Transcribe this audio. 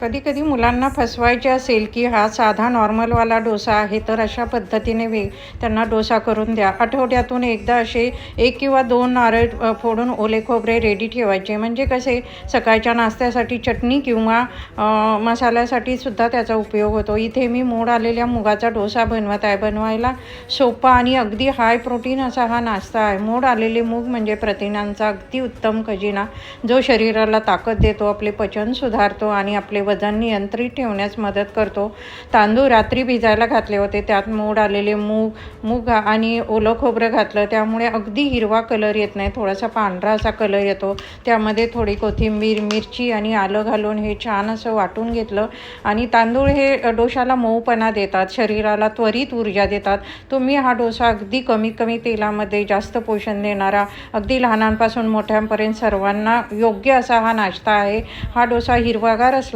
कधी-कधी मुलांना फसवायचे असेल, की हा साधा नॉर्मलवाला डोसा आहे, तर अशा पद्धतीने त्यांना डोसा करून द्या. आठवड्यातून एकदा असे 1 किंवा 2 नारळ फोडून ओले खोबरे रेडी ठेवायचे. म्हणजे कसे सकाळच्या नाश्त्यासाठी चटणी किंवा मसाल्यासाठी सुद्धा त्याचा उपयोग होतो. इथे मी मोड आलेल्या मुगाचा डोसा बनवत आहे. बनवायला सोपा आणि अगदी हाय प्रोटीन असा हा नाश्ता आहे. मोड आलेले मूग म्हणजे प्रथिनांचा अगदी उत्तम खजिना, जो शरीराला ताकद देतो, आपले पचन सुधारतो आणि आपले वजन नियंत्रित ठेवण्यास मदत करतो. तांदूळ रात्री भिजायला घातले होते, त्यात मोड आलेले मूग आणि ओलं खोबरं घातलं, त्यामुळे अगदी हिरवा कलर येत नाही, थोडासा पांढरा असा कलर येतो. त्यामध्ये थोडी कोथिंबीर, मिरची आणि आलं घालून हे छान असं वाटून घेतलं. आणि तांदूळ हे डोशाला मऊपणा देतात, शरीराला त्वरित ऊर्जा देतात. तुम्ही हा डोसा अगदी कमी तेलामध्ये जास्त पोषण देणारा, अगदी लहानांपासून मोठ्यांपर्यंत सर्वांना योग्य असा हा नाश्ता आहे. हा डोसा हिरवागार असला